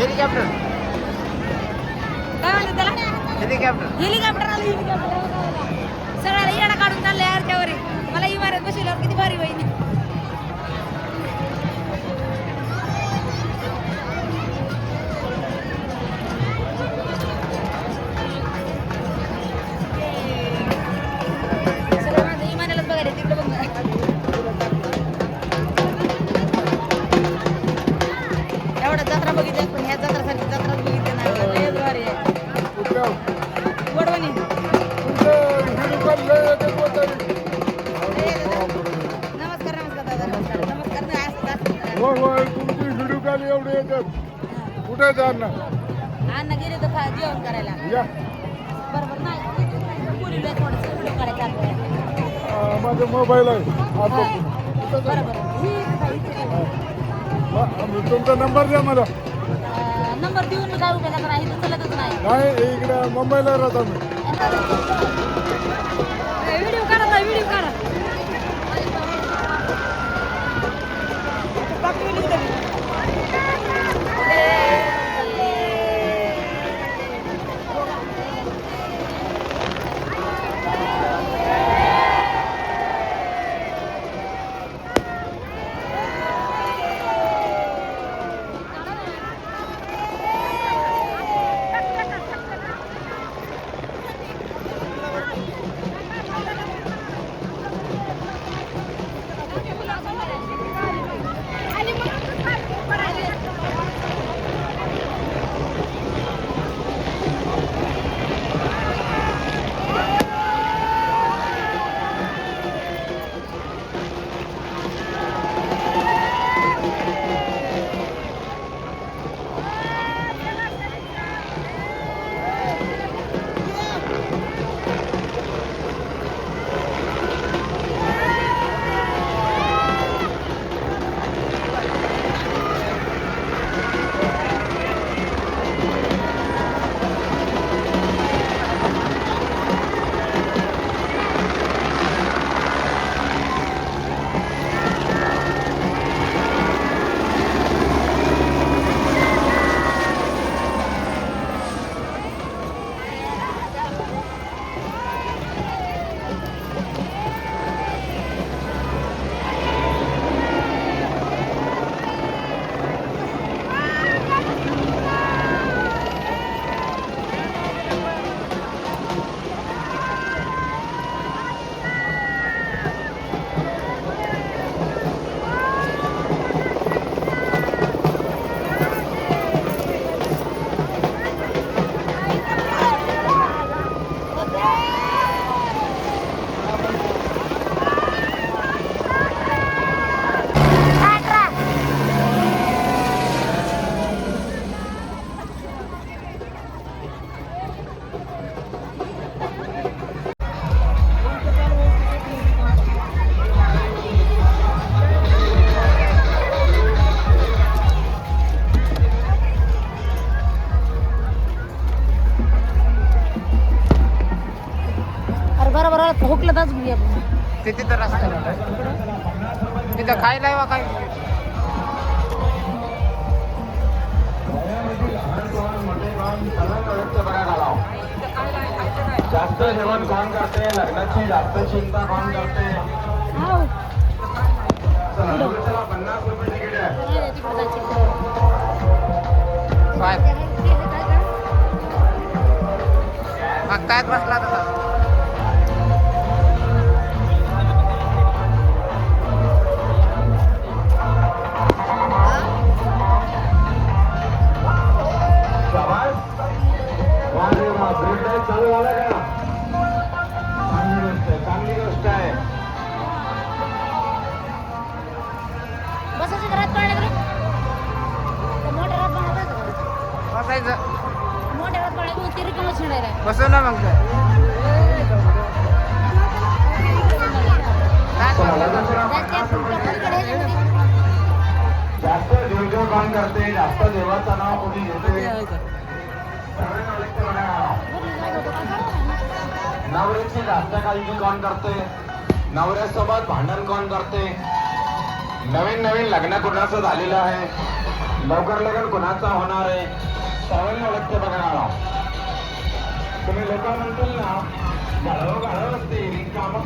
Helicopter काय म्हणतात त्याला? हेलिकॉप्टर हेलिकॉप्टर आलं, हेलिकॉप्टर सगळ्याला येडा काढून चाललंय अर्ध्यावर. मला इमारत बसवल्यावर किती भारी होईल. सगळं माझं इमानालाच बघायला तिकडे बघ. एवढा जत्रा बघितल्या पण ह्या जत्रासारखी जत्राच बघितली नाही. लयच भारी आहे. वडवणी नमस्कार नमस्कार दादा नमस्कार नमस्कार नाही असं असं होय होय तुमची व्हिडिओ कॉल एवढे येतात. कुठे जाणार? अन्न गेले तर जेवण करायला या बरोबर नाही मुलीला थोडंसं व्हिडिओ काढायचा आपल्याला. माझा मोबाईल आहे आता बरोबर तुमचा नंबर द्या मला. नंबर देऊन काय उपयोग नाही इथं चलतच नाही. नाही इकडे मुंबईला राहतो मी. व्हिडिओ काढा व्हिडिओ काढा. बरोबर हुकलतच घेऊया तिथे तर रस्ता तिथं खायला आहे काय जास्त जेवण कोण करते लग्नाची जास्त चिंता कोण करते. चला 50 रुपये तिकीट आहे. मग काय बसला तसा चालू झाला का? चांगली गोष्ट आहे. बसायचं घरात पाणी मोठ्या रात बसायचं मोठ्या रात पाणी ती रिकामच शिणायला बसव ना मग जास्त देवदेव काम करते जास्त देवाचं नाव कोणी घेते. नवऱ्याची जास्त काळजी कोण करते. नवऱ्यासोबत भांडण कोण करते. नवीन नवीन लग्न कुणाचं झालेलं आहे. लवकर लगन कुणाचा होणार आहे सर्वांनी ओळखते बघा. तुम्ही लोक म्हणतील ना गाळव गाळव असते काम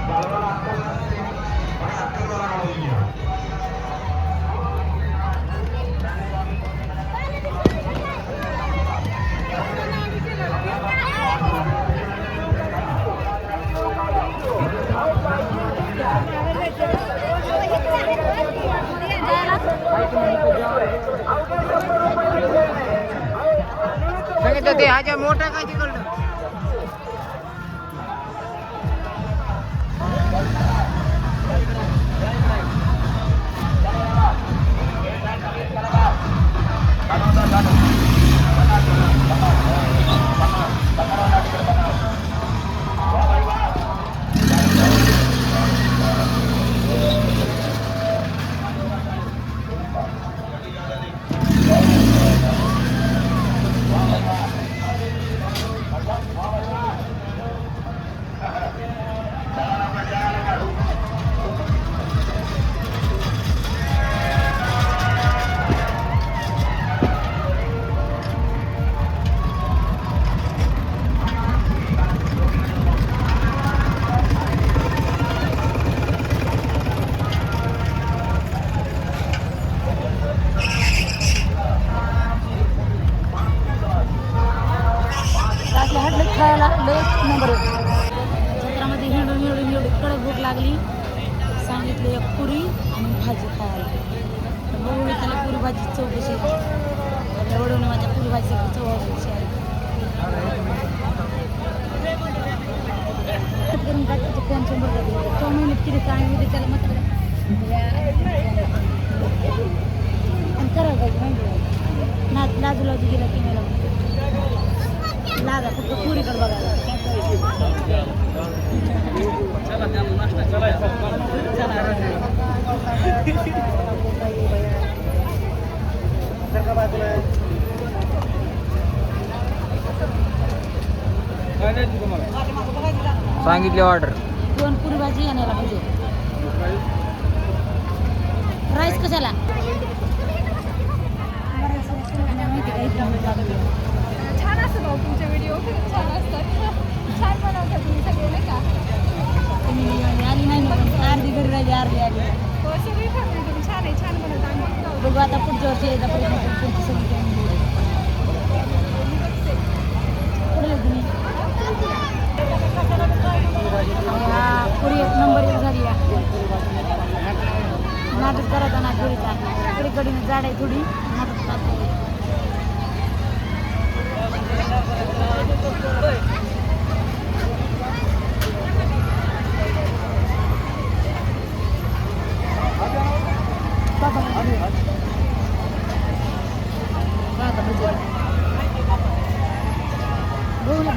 गाळवाला अक्कल नसते पण अक्कल मला गाळून घ्या. सांगितलं ते आजा मोठा काय तिकडलं खायला लय नंबर जत्रामध्ये हिंडून कडक भूक लागली. सांगितले एक पुरी आणि भाजी खायला. बघू त्याला पुरी भाजी चौकशी एवढं माझ्या पुरी भाजी चौकशी आहे. करून टाकायचे कोण 100 महिन्यात किती काय उद्या त्याला मत आणि करावं पाहिजे म्हणजे लाजू गेला की मला लागा फक्त पुरीकडे बघायला. सांगितले ऑर्डर 2 पुरी भाजी आणायला पाहिजे. राईस कशाला माहिती काही छान असतं भाऊ तुमचे व्हिडिओ खूप छान असतात. छान बनवतात तुम्ही सगळे नाही का. तुम्ही आली नाही ना अर्धी घरी राहिली अर्धी आली. हो सगळी फॅमिली तुम्ही छान आहे छान बनवता. बघू आता पुढच्या वर्षी यायचा प्रयत्न करू. पुढची सगळी पुढे तुम्ही हा पुरी 1 नंबर 1 झाली आहे. नाटक करायचा ना पुरीचा कडीकडीने जाड आहे थोडी नाटक करतो.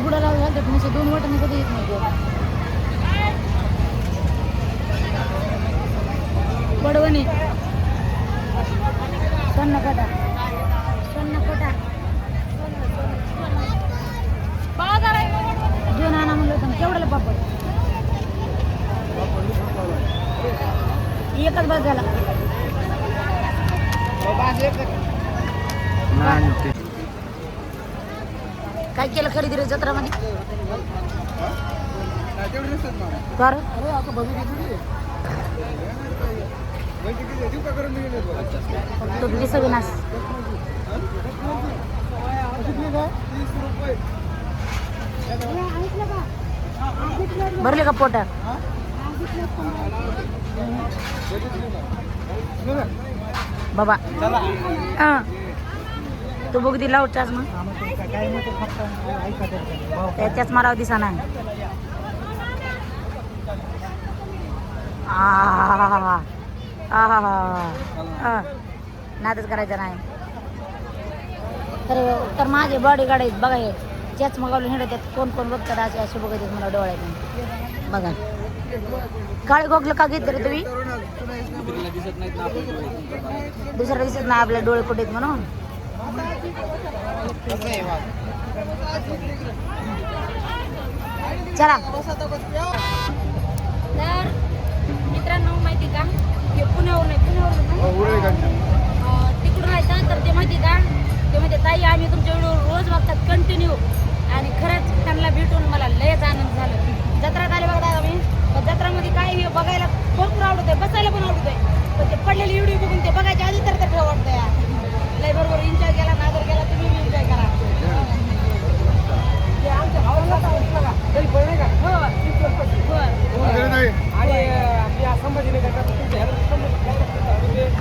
बुडाला घालतात म्हणजे 2 वाटाणे कधी येत नाही. बडवणी सन्नकोटा दोन आणा म्हणलं होतं केवढ्याला पापड एकच बस झाला. काय केलं खरेदी रे जत्रामध्ये सगळे नास भरले का पोटात बाबा तू बघ दिला होतास मग त्याच्याच माराव दिसा नाही. नादच करायचं नाही तर माझे बॉडी गार्ड आहेत बघा. हे त्याच मगावले हिंडत आहेत. कोण कोण बघतात असे असे बघत आहेत मला डोळ्यातून बघा. काळे गोगलं का घेत रे तुम्ही दुसऱ्या दिसत नाही आपल्या डोळे कुठे आहेत म्हणून. चला तर मित्रांनो माहिती का हे पुण्यावरून आहे. पुण्यावरून तिकडून राहायचं तर बसायला पण आवडतंय पण ते पडलेली व्हिडिओ बघून ते बघायच्या आधी तर वाटतंय लय बरोबर एन्जॉय केला नादर केला तुम्ही